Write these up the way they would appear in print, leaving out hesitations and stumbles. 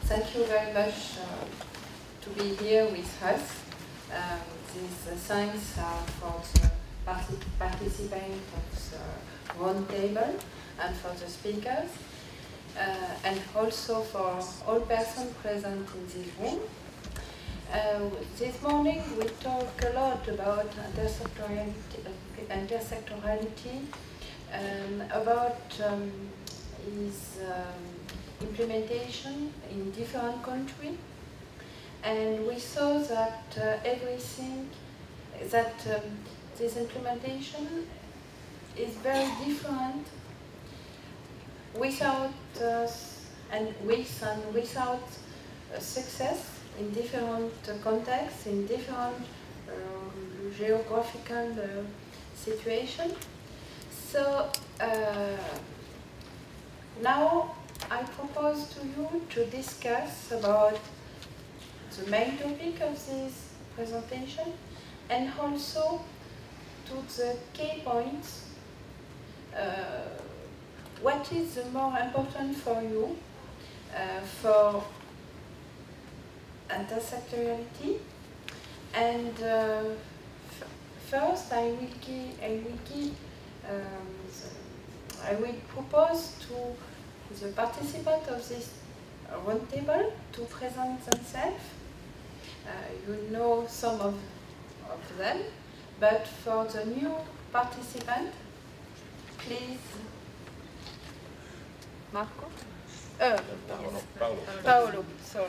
Thank you very much to be here with us. These thanks are for the participants of the roundtable and for the speakers, and also for all persons present in this room. This morning we talk a lot about intersectorality and about its implementation in different countries. And we saw that this implementation is very different without without success in different contexts, in different geographical situations. So now I propose to you to discuss about the main topic of this presentation and also to the key points. What is the more important for you for intersectoriality? And first, I will propose to the participants of this roundtable to present themselves. You know some of them, but for the new participant, please, Marco? Paolo, sorry.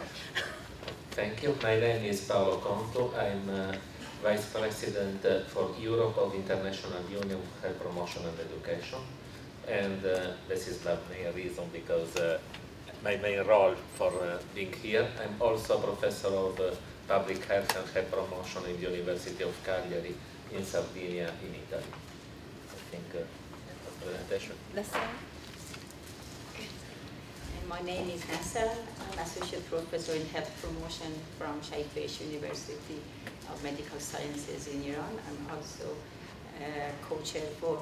Thank you. My name is Paolo Contu. I'm Vice President for Europe of International Union for Health Promotion and Education. And this is the main reason because my main role for being here. I'm also Professor of Public Health and Health Promotion in the University of Cagliari in Sardinia in Italy. I think presentation. My name is Nasser. I'm Associate Professor in Health Promotion from Shaikh University of Medical Sciences in Iran. I'm also co-chair for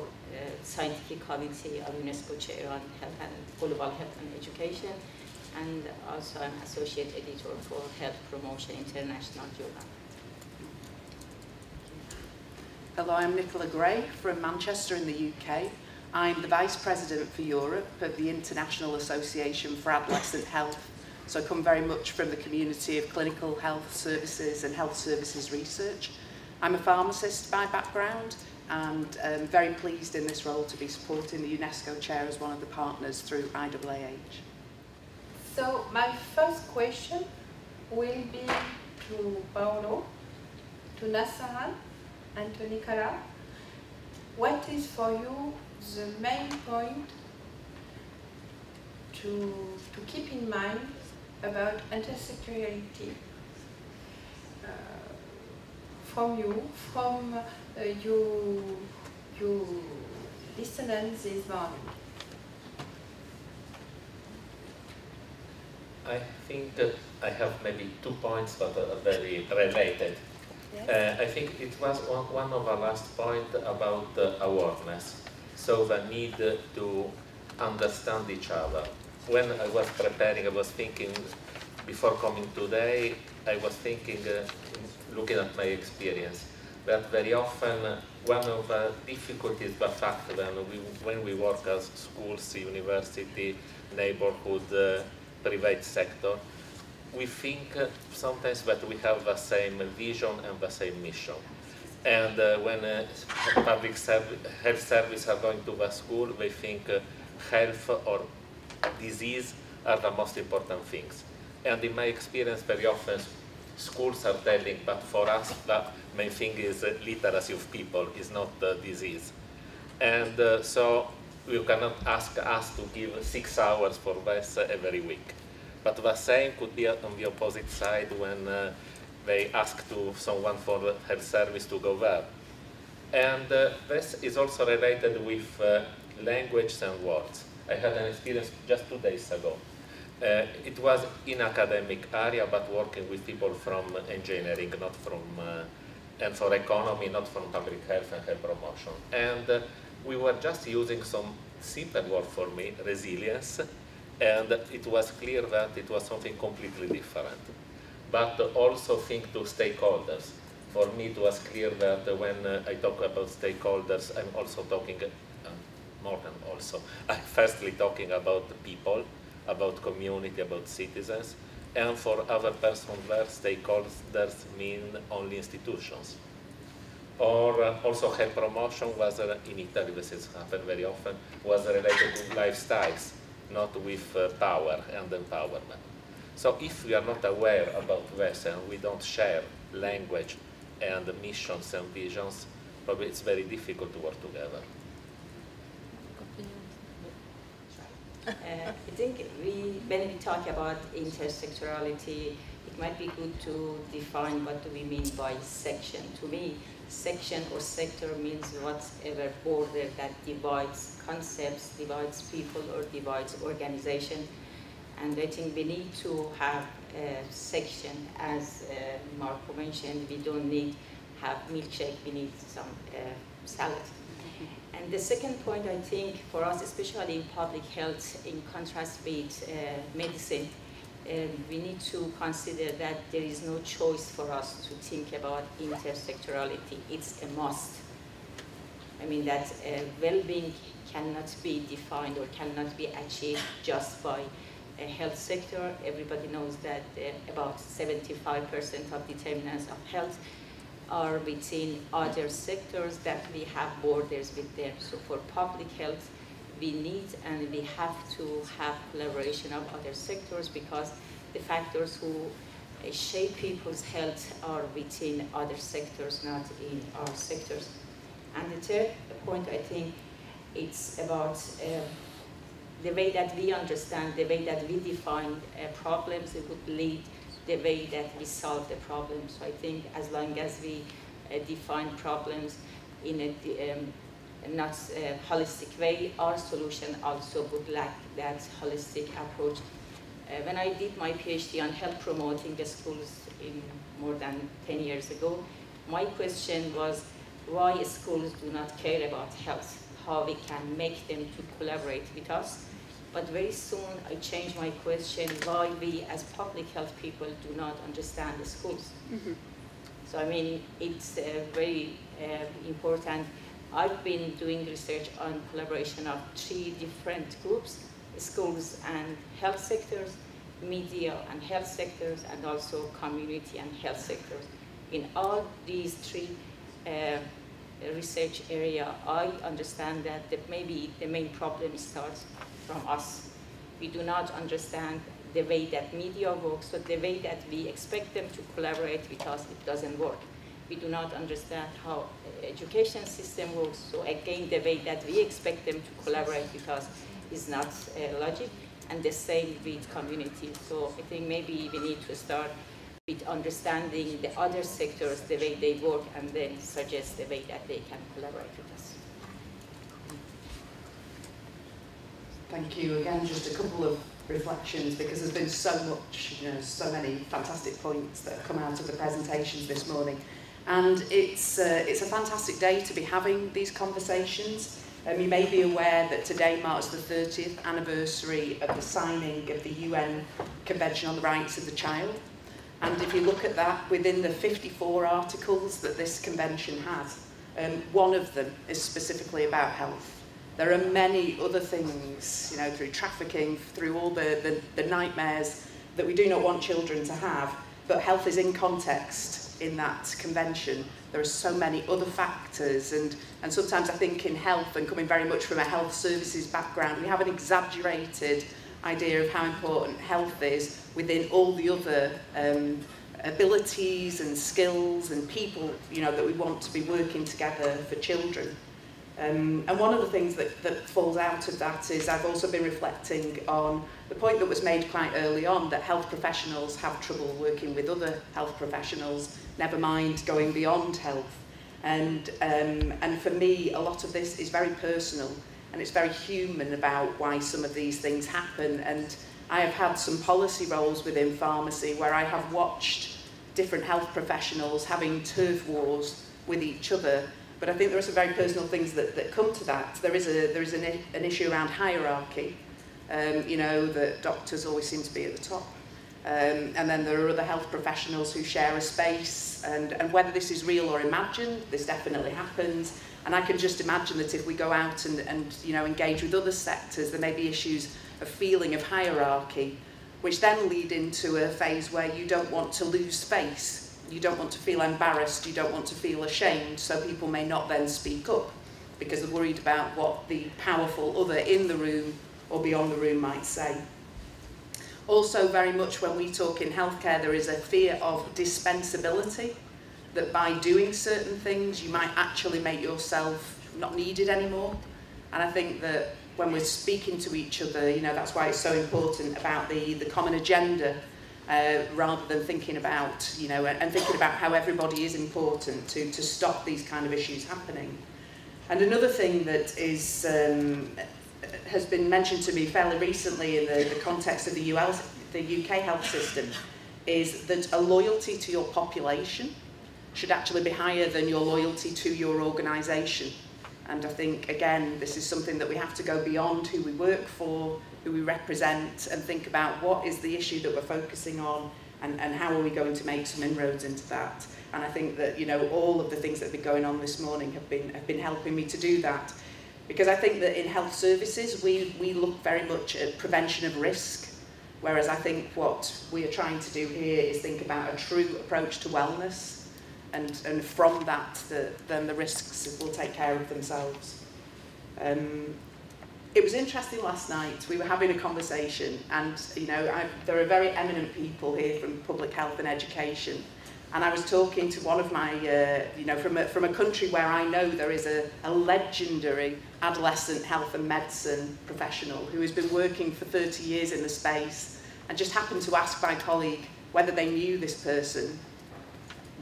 Scientific Committee of UNESCO Chair on Health and Global Health and Education, and also I'm Associate Editor for Health Promotion International Jourdan. Hello, I'm Nicola Gray from Manchester in the UK. I'm the Vice President for Europe of the International Association for Adolescent Health. So I come very much from the community of clinical health services and health services research. I'm a pharmacist by background, and I'm very pleased in this role to be supporting the UNESCO Chair as one of the partners through IAAH. So my first question will be to Paolo, to Nasser, and to Nicola. What is for you the main point to keep in mind about intersectoriality from you, from you listeners this morning? I think that I have maybe 2 points that are very related. Yes. I think it was one of our last points about awareness. So the need to understand each other. When I was preparing, I was thinking, before coming today, I was thinking, looking at my experience, that very often one of the difficulties, the fact when we work as schools, university, neighborhood, private sector, we think sometimes that we have the same vision and the same mission. And when public health service are going to the school, they think health or disease are the most important things. And in my experience, very often schools are telling, but for us, the main thing is literacy of people, is not disease. And so you cannot ask us to give 6 hours for this every week. But the same could be on the opposite side when they ask to someone for health service to go there. And this is also related with language and words. I had an experience just 2 days ago. It was in academic area, but working with people from engineering, not from, and for economy, not from public health and health promotion. And we were just using some simple word for me, resilience, And it was clear that it was something completely different. But also think to stakeholders. For me, it was clear that when I talk about stakeholders, I'm also talking, more than also, I'm firstly talking about the people, about community, about citizens, and for other persons there, stakeholders mean only institutions. Or also health promotion was, in Italy, this has happened very often, was related to lifestyles, not with power and empowerment. So if we are not aware about this and we don't share language and missions and visions, probably it's very difficult to work together. I think when we talk about intersectorality, it might be good to define what do we mean by section. To me, section or sector means whatever border that divides concepts, divides people, or divides organization. And I think we need to have a section, as Marco mentioned. We don't need have milkshake, we need some salad. And the second point, I think, for us, especially in public health, in contrast with medicine, we need to consider that there is no choice for us to think about intersectorality. It's a must. I mean that well-being cannot be defined or cannot be achieved just by a health sector. Everybody knows that about 75% of determinants of health are within other sectors that we have borders with them. So for public health, we need and we have to have collaboration of other sectors, because the factors who shape people's health are within other sectors, not in our sectors. And the third point, I think, it's about the way that we understand, the way that we define problems. It would lead the way that we solve the problems. So I think as long as we define problems in a not holistic way, our solution also would lack that holistic approach. When I did my PhD on health promoting the schools in more than 10 years ago, my question was why schools do not care about health, how we can make them to collaborate with us. But very soon I changed my question, why we as public health people do not understand the schools. Mm-hmm. So I mean, it's very important. I've been doing research on collaboration of 3 different groups: schools and health sectors, media and health sectors, and also community and health sectors. In all these 3 research areas, I understand that maybe the main problem starts from us. We do not understand the way that media works, so the way that we expect them to collaborate with us, it doesn't work. We do not understand how the education system works, so again, the way that we expect them to collaborate with us is not logic, and the same with communities. So I think maybe we need to start with understanding the other sectors, the way they work, and then suggest the way that they can collaborate with us. Thank you. Again, just a couple of reflections, because there's been so much, so many fantastic points that have come out of the presentations this morning. And it's a fantastic day to be having these conversations. You may be aware that today marks the 30th anniversary of the signing of the UN Convention on the Rights of the Child. And if you look at that, within the 54 articles that this convention has, one of them is specifically about health. There are many other things, through trafficking, through all the nightmares that we do not want children to have, but health is in context in that convention. There are so many other factors, and sometimes I think in health, and coming very much from a health services background, we have an exaggerated idea of how important health is within all the other abilities and skills and people, that we want to be working together for children. And one of the things that falls out of that is I've also been reflecting on the point that was made quite early on, that health professionals have trouble working with other health professionals, never mind going beyond health. And for me, a lot of this is very personal, and it's very human about why some of these things happen. And I have had some policy roles within pharmacy where I have watched different health professionals having turf wars with each other. But I think there are some very personal things that come to that. There is an issue around hierarchy. you know, that doctors always seem to be at the top. And then there are other health professionals who share a space, and whether this is real or imagined, this definitely happens. And I can just imagine that if we go out and you know, engage with other sectors, there may be issues of feeling of hierarchy, which then lead into a phase where you don't want to lose space, you don't want to feel embarrassed, you don't want to feel ashamed, so people may not then speak up because they're worried about what the powerful other in the room or beyond the room might say. Also, very much when we talk in healthcare, there is a fear of dispensability, that by doing certain things, you might actually make yourself not needed anymore. And I think that when we're speaking to each other, you know, that's why it's so important about the common agenda, rather than thinking about, you know, and thinking about how everybody is important to stop these kind of issues happening. And another thing that is has been mentioned to me fairly recently in the context of the UK health system is that a loyalty to your population should actually be higher than your loyalty to your organisation. And I think, again, this is something that we have to go beyond who we work for, who we represent, and think about what is the issue that we're focusing on, and how are we going to make some inroads into that. And I think that, you know, all of the things that have been going on this morning have been helping me to do that. Because I think that in health services, we look very much at prevention of risk, whereas I think what we are trying to do here is think about a true approach to wellness, and from that, then the risks will take care of themselves. It was interesting last night, we were having a conversation, and you know, there are very eminent people here from public health and education, and I was talking to one of my, you know, from a country where I know there is a legendary adolescent health and medicine professional who has been working for 30 years in the space, and just happened to ask my colleague whether they knew this person,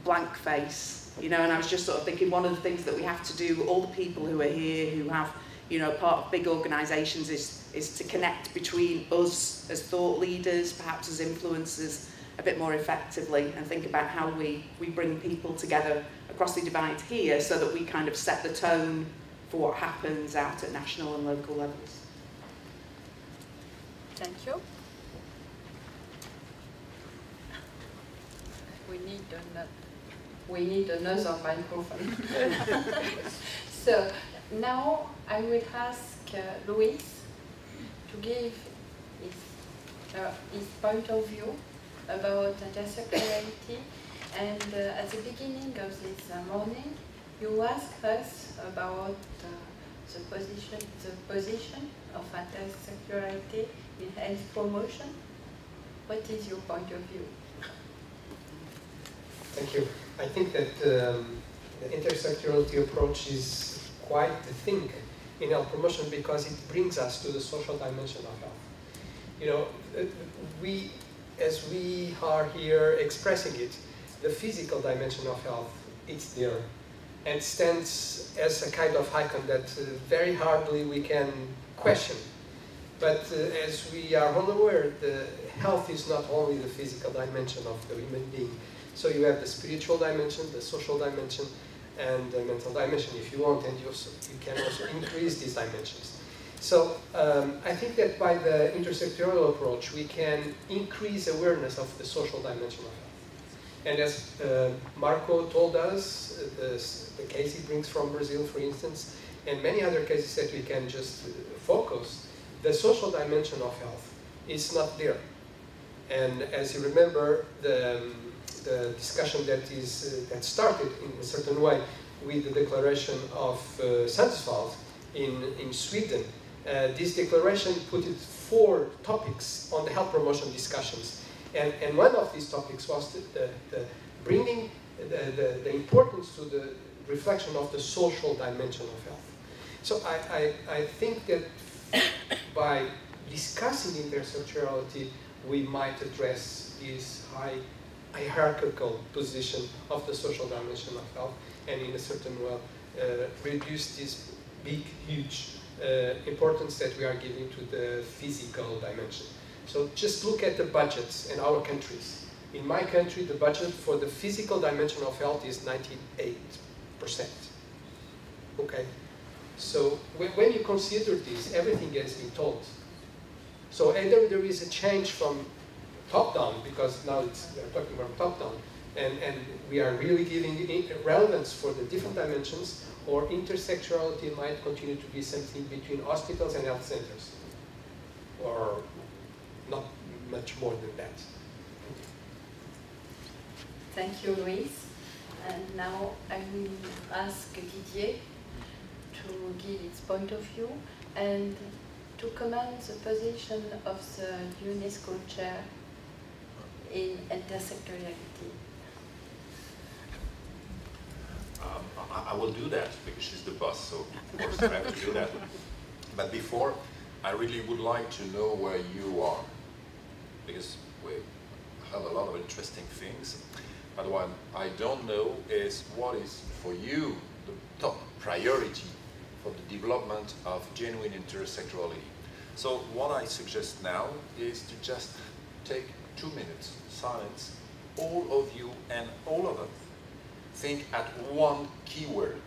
blank face, you know, and I was just sort of thinking one of the things that we have to do, all the people who are here, who have, you know, part of big organisations, is to connect between us as thought leaders, perhaps as influencers, a bit more effectively, and think about how we bring people together across the divide here so that we kind of set the tone for what happens out at national and local levels. Thank you. We need another microphone. So now I will ask Louise to give his point of view about intersectoriality. And at the beginning of this morning, you asked us about the position of intersectoriality in health promotion. What is your point of view? Thank you. I think that the intersectorality approach is quite the thing in health promotion because it brings us to the social dimension of health. You know, as we are here expressing it, the physical dimension of health, it's there and stands as a kind of icon that very hardly we can question. But as we are all aware, the health is not only the physical dimension of the human being. So you have the spiritual dimension, the social dimension, and the mental dimension if you want, and you can also increase these dimensions. So I think that by the intersectoral approach, we can increase awareness of the social dimension of health. And as Marco told us, the case he brings from Brazil, for instance, and many other cases that we can just focus, the social dimension of health is not there. And as you remember, the discussion that started in a certain way with the declaration of Sundsvall in Sweden. This declaration put 4 topics on the health promotion discussions. And one of these topics was the bringing the importance to the reflection of the social dimension of health. So I think that by discussing intersectoriality, we might address this hierarchical position of the social dimension of health, and in a certain way reduce this big, huge importance that we are giving to the physical dimension. So just look at the budgets in our countries. In my country, the budget for the physical dimension of health is 98%. Okay? So when you consider this, everything has been told. So either there is a change from top down, because now we're talking about top down, and we are really giving relevance for the different dimensions, or intersectorality might continue to be something between hospitals and health centers, or not much more than that. Thank you, Louise. And now I will ask Didier to give its point of view and to comment the position of the UNESCO chair in intersectoriality. I will do that because she's the boss, so of course I have to do that. But before, I really would like to know where you are, because we have a lot of interesting things. But what I don't know is what is for you the top priority for the development of genuine intersectorality. So what I suggest now is to just take 2 minutes silence, all of you and all of us. Think at one keyword.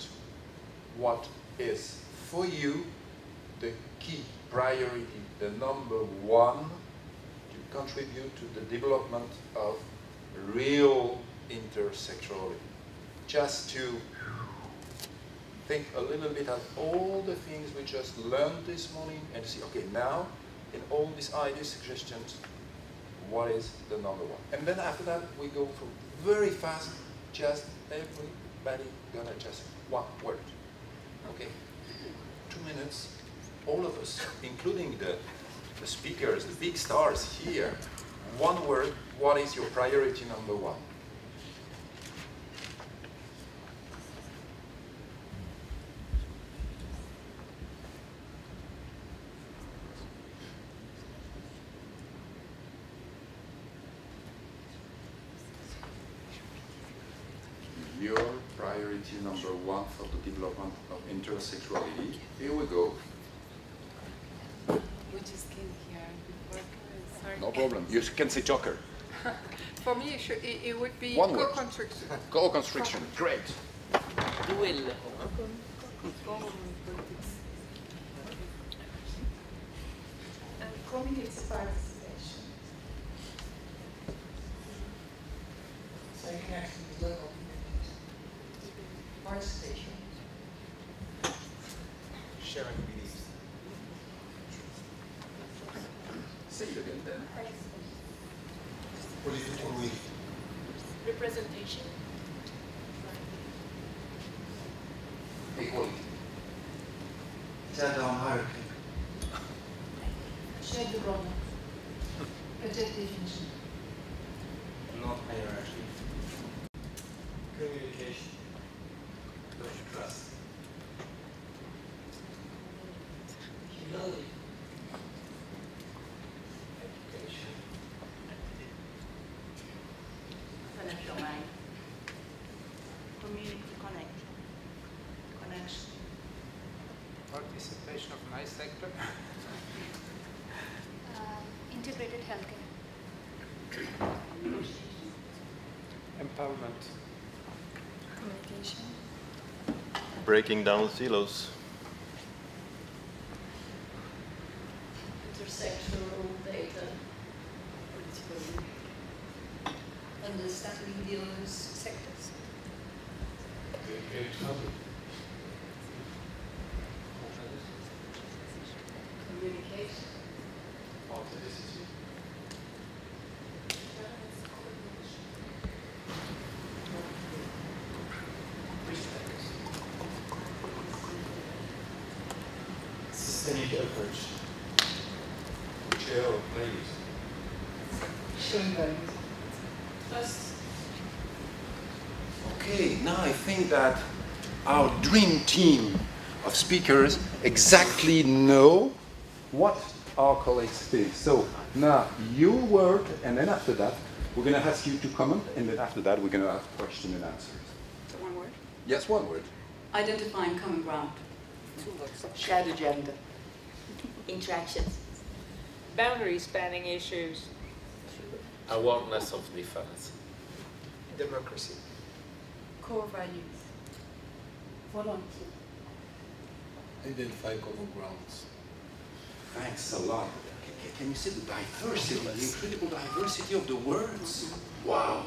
What is for you the key priority, the number one to contribute to the development of real intersectorality? Just to think a little bit of all the things we just learned this morning and see, okay, now in all these ideas, suggestions, what is the number one? And then after that, we go through very fast, just everybody gonna just one word. Okay, 2 minutes, all of us, including the speakers, the big stars here, one word, what is your priority number one? Your priority number one for the development of intersectorality. Here we go. We just came here before. Sorry. No problem. You can say Joker. For me, it would be One word. co-construction. Co-construction. Great. Duel. And community participation. So you can actually look at participation. Sharing beliefs. Say it again then. Political will. Representation. Equality. Top-down hierarchy. Shared development. Project definition. Not hierarchy. Communication. Trust. Humility. Education. Financial mind. Community connection. Connection. Participation of nice sector. Integrated healthcare. Empowerment. Communication. Breaking down silos. Intersectoral data. Understanding those sectors. Communication. Authenticity. Systemic approach. Chair of ladies. Showing values. Trust. Okay, now I think that our dream team of speakers exactly know what our colleagues think. So now your word, and then after that, we're going to ask you to comment, and then after that, we're going to ask questions and answers. One word. Yes, one word. Identifying common ground. Shared agenda. Interactions. Boundary spanning issues. Awareness of difference. Democracy. Core values. Volunteer. Identify common grounds. Thanks a lot. Can you see the diversity, the incredible diversity of the words? Wow.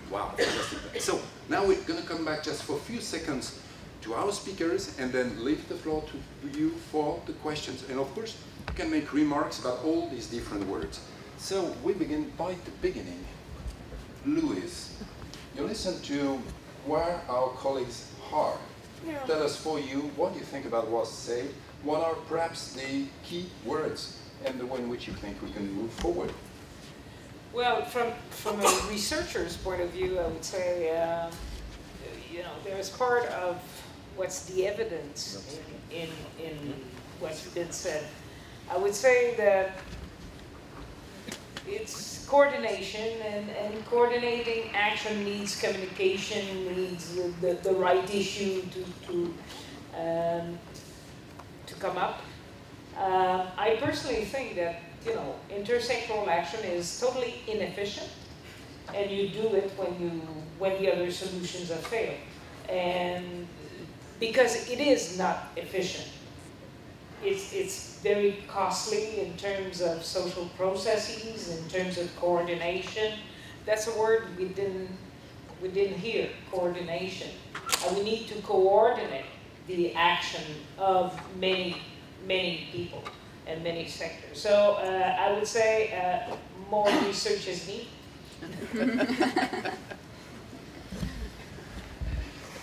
Wow, fantastic. So now we're going to come back just for a few seconds to our speakers and then leave the floor to you for the questions. And of course, you can make remarks about all these different words. So we begin by the beginning. Louise, you listen to where our colleagues are. Yeah. Tell us for you, what do you think about what's said? What are perhaps the key words and the way in which you think we can move forward? Well, from a researcher's point of view, I would say, you know, there's part of what's the evidence in what's been said. I would say that it's coordination, and coordinating action needs communication, needs the right issue to come up. I personally think that, you know, intersectoral action is totally inefficient, and you do it when the other solutions have failed, and because it is not efficient. It's very costly in terms of social processes, in terms of coordination. That's a word we didn't hear, coordination. And we need to coordinate the action of many people and many sectors. So I would say more research is needed.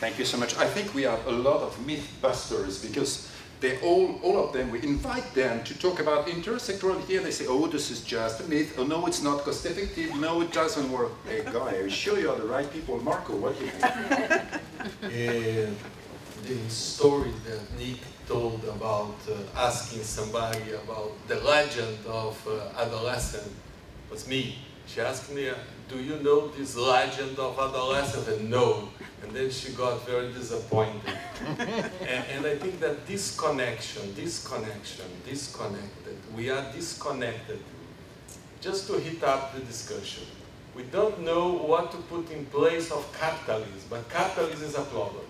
Thank you so much. I think we have a lot of myth busters because they all of them, we invite them to talk about intersectorality and they say, oh, this is just a myth. Oh, no, it's not cost effective. No, it doesn't work. Hey, guy, are you sure you are the right people? Marco, what do you think? The story that Nick told about asking somebody about the legend of adolescent was me. She asked me, do you know this legend of adolescent? And no. And then she got very disappointed. and I think that disconnected, we are disconnected. Just to hit up the discussion, we don't know what to put in place of capitalism, but capitalism is a problem.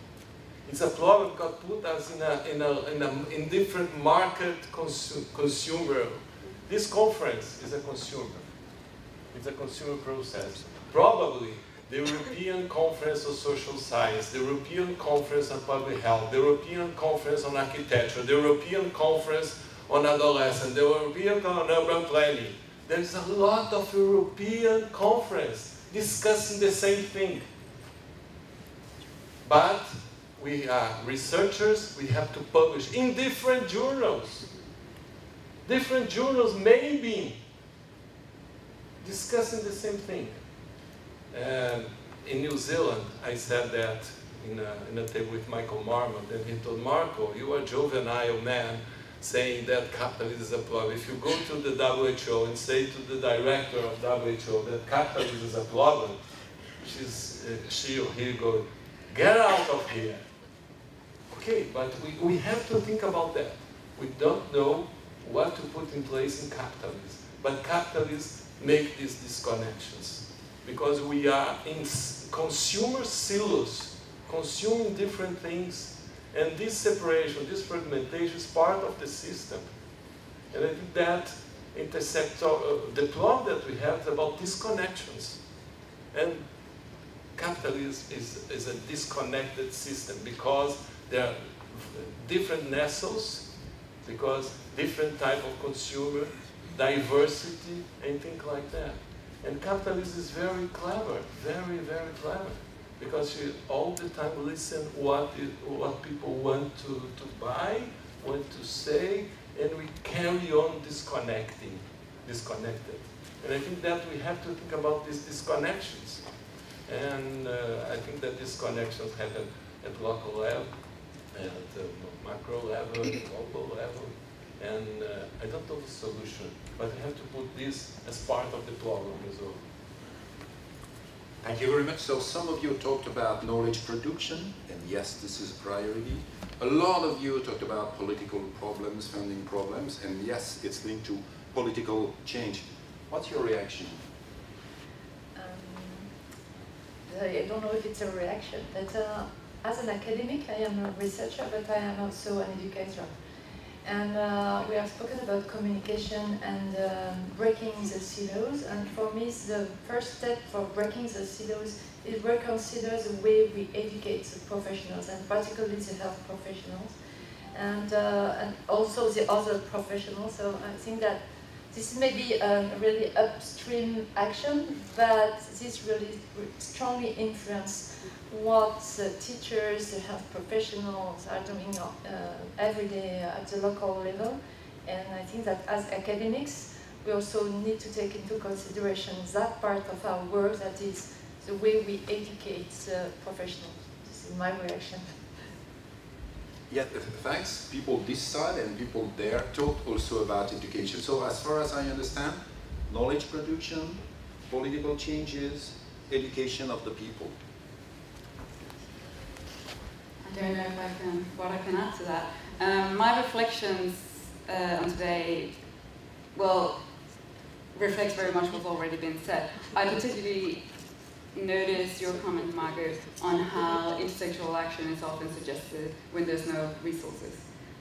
It's a problem because put us in different market consumer. This conference is a consumer. It's a consumer process. Probably the European Conference of Social Science, the European Conference on Public Health, the European Conference on Architecture, the European Conference on Adolescence, the European on Urban Planning. There's a lot of European conferences discussing the same thing. But we are researchers, we have to publish in different journals. Different journals may be discussing the same thing. In New Zealand, I said that in a table with Michael Marmot, and he told Marco, you are a juvenile man saying that capitalism is a problem. If you go to the WHO and say to the director of WHO that capitalism is a problem, she or he goes, get out of here. Okay, but we have to think about that. We don't know what to put in place in capitalism, but capitalists make these disconnections. Because we are in consumer silos, consuming different things, and this separation, this fragmentation is part of the system. And I think that the problem that we have is about disconnections. And capitalism is a disconnected system because there are different nestles, because different type of consumer, diversity, and things like that. And capitalism is very clever, very, very clever, because you all the time listen what people want to buy, want to say, and we carry on disconnected. And I think that we have to think about these disconnections. And I think that disconnections happen at local level, at macro level, global level. And I don't know the solution, but I have to put this as part of the problem as well. Thank you very much. So some of you talked about knowledge production, and yes, this is a priority. A lot of you talked about political problems, funding problems, and yes, it's linked to political change. What's your reaction? I don't know if it's a reaction, but as an academic, I am a researcher, but I am also an educator. And we have spoken about communication and breaking the silos. And for me, the first step for breaking the silos is reconsider the way we educate the professionals, and particularly the health professionals, and also the other professionals. So I think that this may be a really upstream action, but this really strongly influences what the teachers, the health professionals are doing every day at the local level. And I think that as academics, we also need to take into consideration that part of our work, that is the way we educate the professionals. This is my reaction. Yeah, thanks. People this side and people there talked also about education. So as far as I understand, knowledge production, political changes, education of the people. I don't know if what I can add to that. My reflections on today, well, reflects very much what's already been said. I particularly noticed your comment, Margaret, on how intersectoral action is often suggested when there's no resources.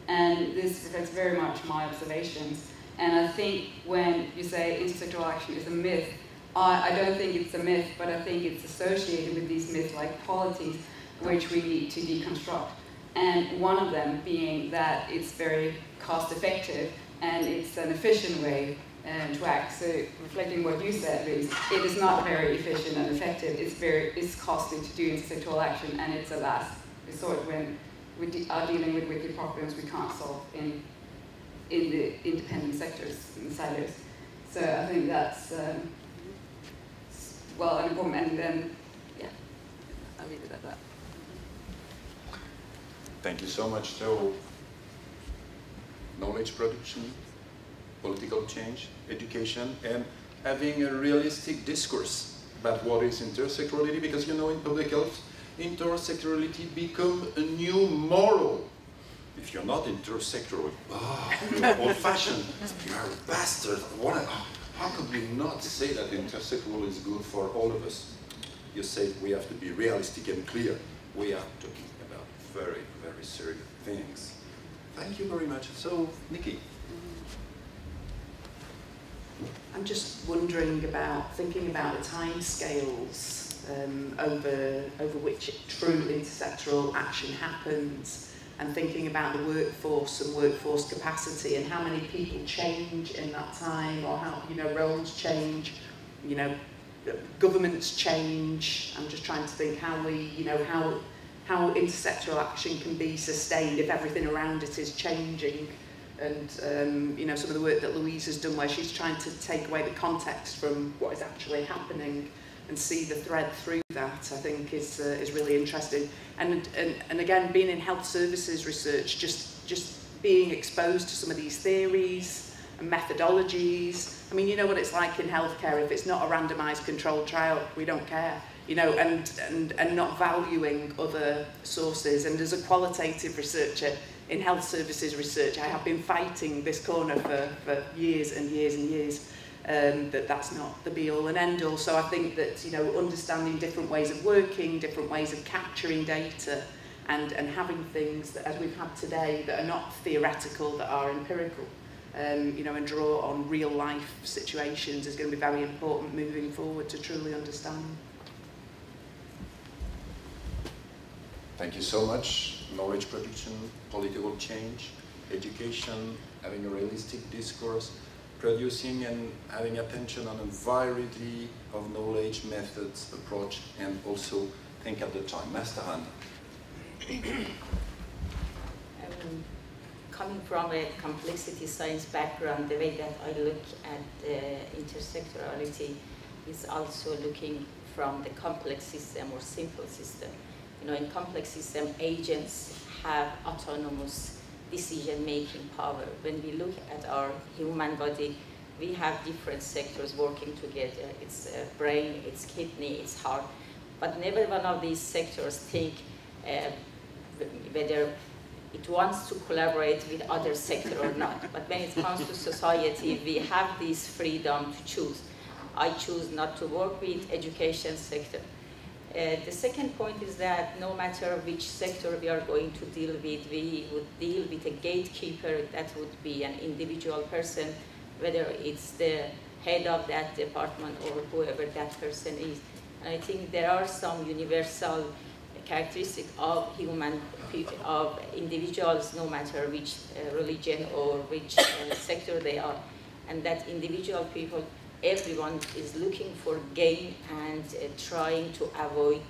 And this reflects very much my observations. And I think when you say intersectoral action is a myth, I don't think it's a myth, but I think it's associated with these myth-like qualities which we need to deconstruct. And one of them being that it's very cost-effective and it's an efficient way to act. So reflecting what you said, Louise, it is not very efficient and effective. It's costly to do intersectoral action, and it's a last resort when we are dealing with wicked problems we can't solve in the independent sectors and silos. So I think that's well, an important, and then yeah, I'll leave it at that. Thank you so much. So, knowledge production, political change, education, and having a realistic discourse about what is intersectorality, because you know in public health, intersectorality become a new moral. If you're not intersectoral, you're old-fashioned, you're a bastard. How could we not say that intersectoral is good for all of us? You say we have to be realistic and clear. We are talking about very, very serious things. Thank you very much. So, Nikki. I'm just wondering about, thinking about the timescales over which true intersectoral action happens, and thinking about the workforce and workforce capacity and how many people change in that time, or how, you know, roles change, you know, governments change. I'm just trying to think how we, you know, how intersectoral action can be sustained if everything around it is changing. And you know, some of the work that Louise has done, where she's trying to take away the context from what is actually happening and see the thread through that, I think is really interesting. And again, being in health services research, just being exposed to some of these theories and methodologies. I mean, you know what it's like in healthcare. If it's not a randomised controlled trial, we don't care. You know, and not valuing other sources. And as a qualitative researcher in health services research, I have been fighting this corner for years and years and years, that's not the be-all and end-all. So I think that, you know, understanding different ways of working, different ways of capturing data, and having things that, as we've had today, that are not theoretical, that are empirical, you know, and draw on real-life situations is going to be very important moving forward to truly understand. Thank you so much. Knowledge production, political change, education, having a realistic discourse, producing and having attention on a variety of knowledge, methods, approach, and also think at the time. Master Anne. Coming from a complexity science background, the way that I look at intersectorality is also looking from the complex system or simple system. You know, in complex system, agents have autonomous decision-making power. When we look at our human body, we have different sectors working together. It's brain, it's kidney, it's heart. But never one of these sectors think whether it wants to collaborate with other sector or not. But when it comes to society, we have this freedom to choose. I choose not to work with education sector. The second point is that no matter which sector we are going to deal with, we would deal with a gatekeeper. That would be an individual person, whether it's the head of that department or whoever that person is. And I think there are some universal characteristics of of individuals, no matter which religion or which sector they are, and that individual people, everyone is looking for gain and trying to avoid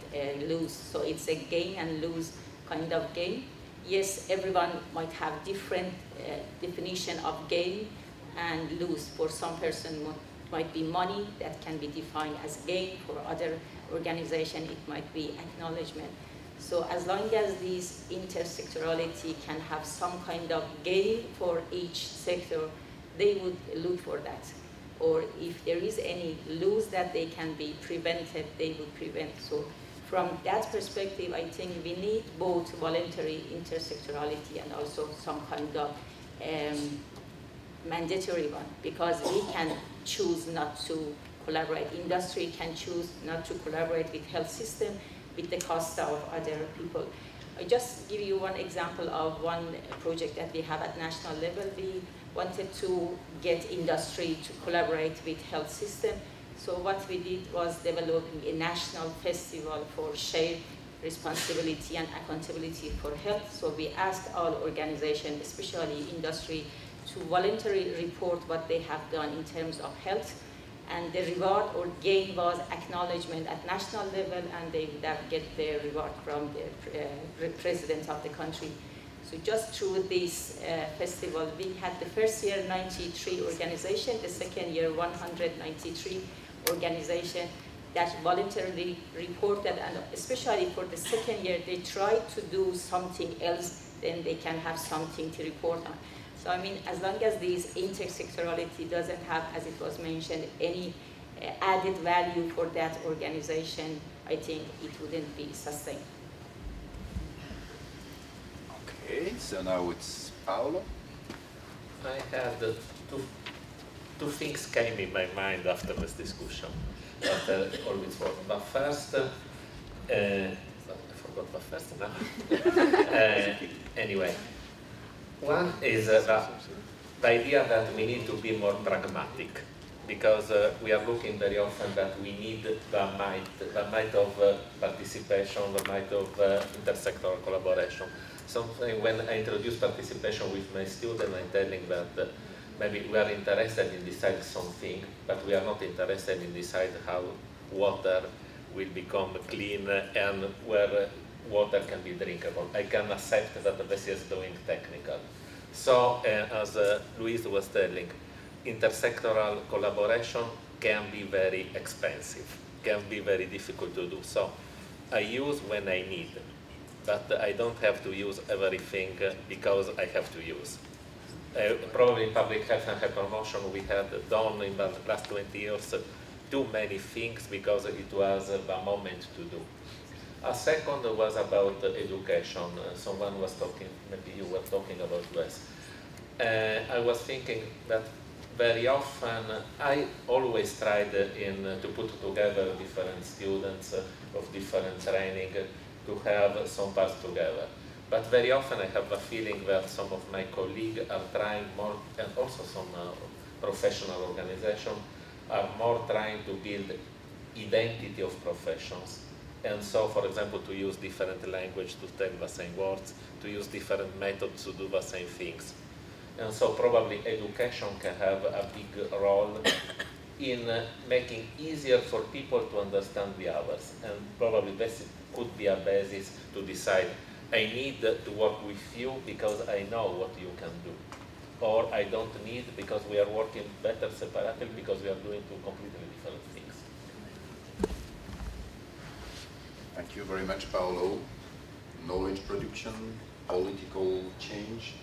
lose. So it's a gain and lose kind of game. Yes, everyone might have different definition of gain and lose. For some person, might be money that can be defined as gain. For other organization, it might be acknowledgement. So as long as this intersectorality can have some kind of gain for each sector, they would look for that. Or if there is any lose that they can be prevented, they would prevent. So from that perspective, I think we need both voluntary intersectorality and also some kind of mandatory one, because we can choose not to collaborate. Industry can choose not to collaborate with health system with the cost of other people. I just give you one example of one project that we have at national level. We wanted to get industry to collaborate with health system. So what we did was developing a national festival for shared responsibility and accountability for health. So we asked all organizations, especially industry, to voluntarily report what they have done in terms of health. And the reward or gain was acknowledgement at national level, and they would get their reward from the president of the country. So just through this festival, we had the first year 93 organizations, the second year 193 organizations that voluntarily reported, and especially for the second year, they tried to do something else, then they can have something to report on. So I mean, as long as this intersectorality doesn't have, as it was mentioned, any added value for that organization, I think it wouldn't be sustained. Okay, so now it's Paolo. I had two things came in my mind after this discussion, but always for. But first, I forgot what first now. Anyway. One is the idea that we need to be more pragmatic, because we are looking very often that we need the might of participation, the might of intersectoral collaboration. Something when I introduce participation with my students, I'm telling that maybe we are interested in deciding something, but we are not interested in deciding how water will become clean and where water can be drinkable. I can accept that this is doing technical. So, as Louise was telling, intersectoral collaboration can be very expensive, can be very difficult to do. So, I use when I need, but I don't have to use everything because I have to use. Probably in public health and health promotion, we had done in the last 20 years too many things because it was the moment to do. A second was about education. Someone was talking, maybe you were talking about this. I was thinking that very often, I always tried to put together different students of different training to have some parts together. But very often I have a feeling that some of my colleagues are trying more, and also some professional organizations are more trying to build identity of professions. And so, for example, to use different language to tell the same words, to use different methods to do the same things. And so probably education can have a big role in making easier for people to understand the others. And probably this could be a basis to decide, I need to work with you because I know what you can do. Or I don't need because we are working better separately because we are doing two completely different things. Thank you very much, Paolo. Knowledge production, political change,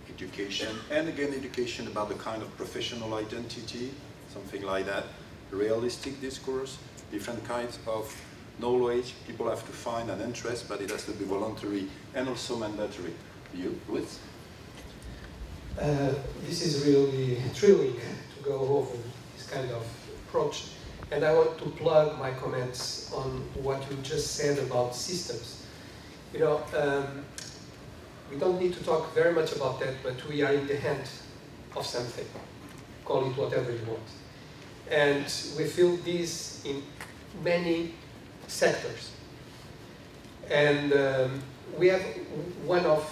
education, and again education about the kind of professional identity, something like that. Realistic discourse, different kinds of knowledge. People have to find an interest, but it has to be voluntary and also mandatory. You, Louise? This is really thrilling to go over this kind of approach. And I want to plug my comments on what you just said about systems. You know, we don't need to talk very much about that, but we are in the hand of something. Call it whatever you want. And we feel this in many sectors. And we have one of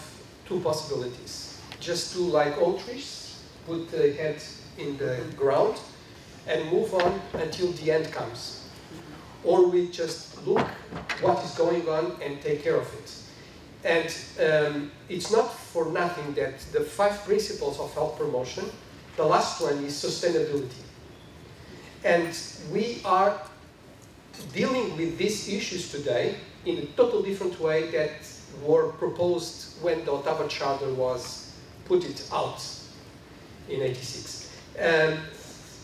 two possibilities. Just to, like old trees, put the head in the ground and move on until the end comes. Or we just look what is going on and take care of it. And it's not for nothing that the 5 principles of health promotion, the last one is sustainability. And we are dealing with these issues today in a totally different way that were proposed when the Ottawa Charter was put it out in '86.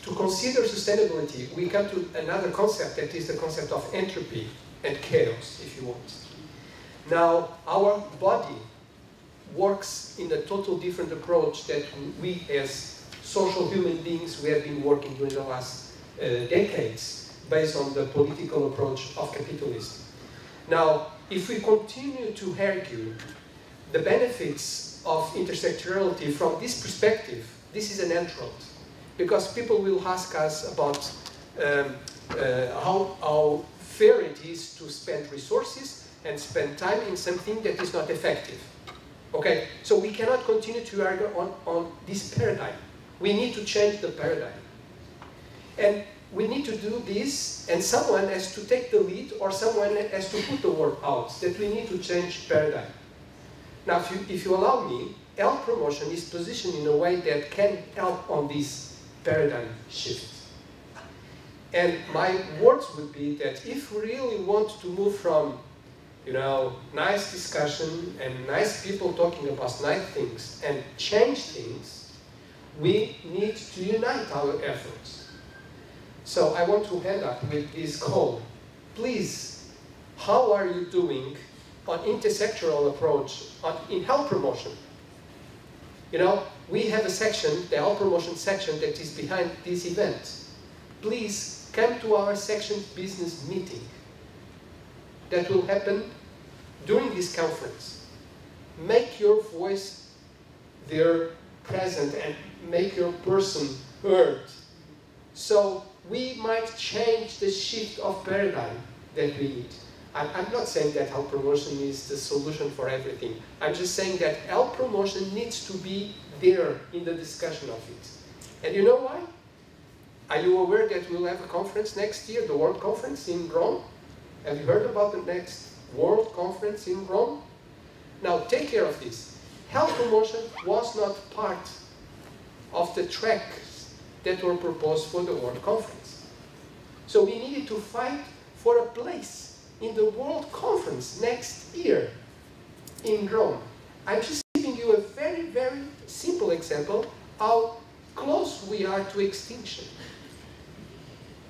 To consider sustainability, we come to another concept that is the concept of entropy and chaos, if you want. Now, our body works in a totally different approach that we as social human beings, we have been working during the last decades based on the political approach of capitalism. Now, if we continue to argue the benefits of intersectoriality from this perspective, this is an end road. Because people will ask us about how fair it is to spend resources and spend time in something that is not effective. Okay, so we cannot continue to argue on this paradigm. We need to change the paradigm. And we need to do this, and someone has to take the lead, or someone has to put the word out, that we need to change paradigm. Now, if you allow me, health promotion is positioned in a way that can help on this paradigm shift. And my words would be that if we really want to move from, you know, nice discussion and nice people talking about nice things and change things, we need to unite our efforts. So I want to end up with this call. Please, how are you doing on intersectoral approach in health promotion? You know, we have a section, the health promotion section, that is behind this event. Please come to our section business meeting that will happen during this conference. Make your voice there present and make your person heard. So we might change the shift of paradigm that we need. I'm not saying that health promotion is the solution for everything. I'm just saying that health promotion needs to be there in the discussion of it. And you know why? Are you aware that we'll have a conference next year, the World Conference in Rome? Have you heard about the next World Conference in Rome? Now take care of this. Health promotion was not part of the tracks that were proposed for the World Conference. So we needed to fight for a place in the World Conference next year in Rome. I'm just giving you a very, very simple example how close we are to extinction.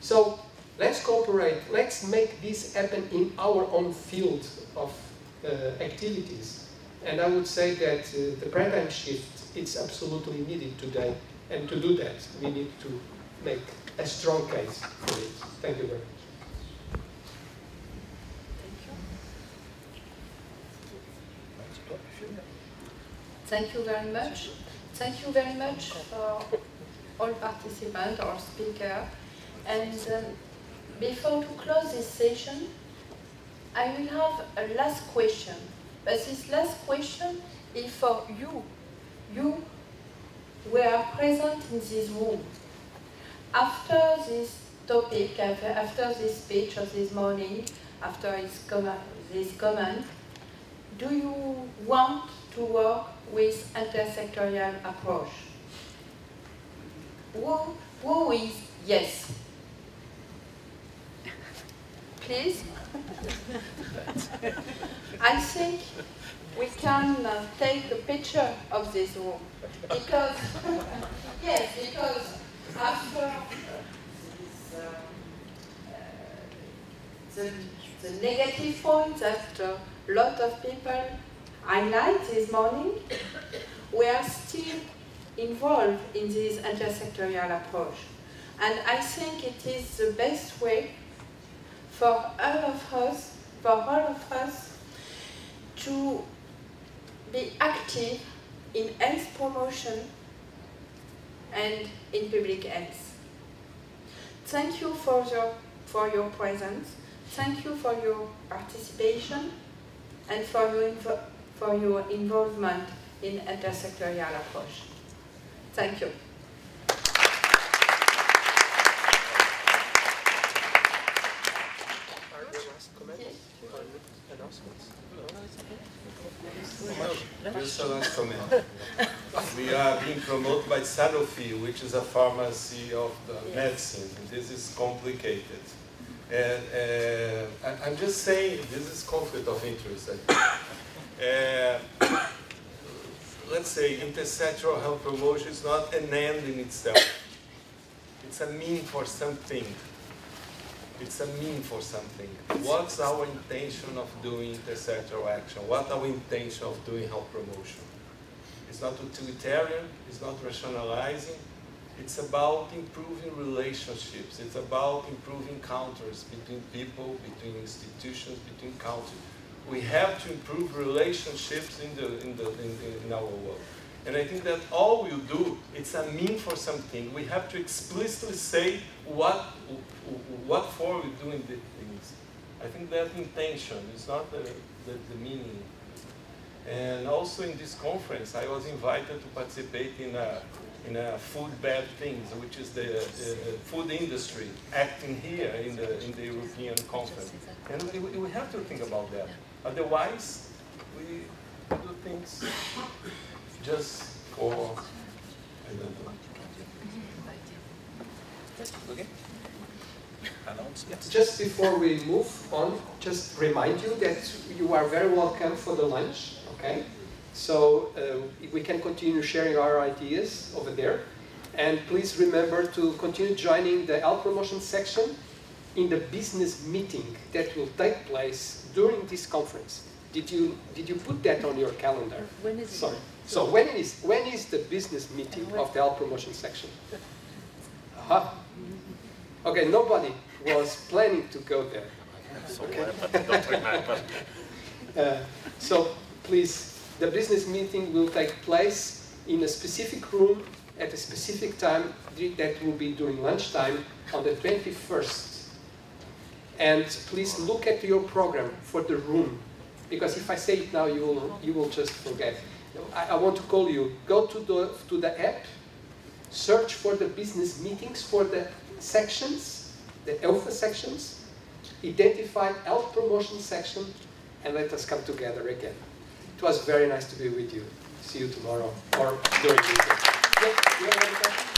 So let's cooperate, let's make this happen in our own field of activities. And I would say that the paradigm shift, it's absolutely needed today. And to do that, we need to make a strong case for it. Thank you very much. Thank you very much. Thank you very much for all participants or speakers. And before to close this session, I will have a last question. But this last question is for you. You were present in this room. After this topic, after this speech of this morning, after this comment, do you want to work with intersectorial approach? Who is yes? Please? I think we can take a picture of this room. Because, yes, because after the negative points that a lot of people highlight this morning, we are still involved in this intersectorial approach. And I think it is the best way for all of us to be active in health promotion and in public health. Thank you for your presence. Thank you for your participation and for your involvement in intersectorial approach. Thank you. Just a last comment. We are being promoted by Sanofi, which is a pharmacy of the medicine. And this is complicated. And I'm just saying, this is conflict of interest. Let's say intersectoral health promotion is not an end in itself. It's a mean for something. It's a mean for something. What's our intention of doing intersectoral action? What's our intention of doing health promotion? It's not utilitarian, it's not rationalizing. It's about improving relationships. It's about improving encounters between people, between institutions, between countries. We have to improve relationships in our world. And I think that all we do, it's a mean for something. We have to explicitly say what for we're doing these things. I think that intention is not the meaning. And also in this conference, I was invited to participate in a food bad things, which is the food industry acting here in the European conference. And we have to think about that. Otherwise, we do things just for, I don't know. Okay. Announcements. Just before we move on, just remind you that you are very welcome for the lunch, okay? So we can continue sharing our ideas over there. And please remember to continue joining the Health Promotion section in the business meeting that will take place during this conference. Did you put that on your calendar? When is it? Sorry. So when is the business meeting of the Health Promotion section? Aha. Okay, nobody was planning to go there. Okay. Don't remember. So please, the business meeting will take place in a specific room at a specific time. That will be during lunchtime on the 21st. And please look at your program for the room, because if I say it now, you will just forget. I want to call you. Go to the app, search for the business meetings for the sections, the EUPHA sections, identify Health Promotion section, and let us come together again. It was very nice to be with you. See you tomorrow or during the weekend. Yeah, you have any questions?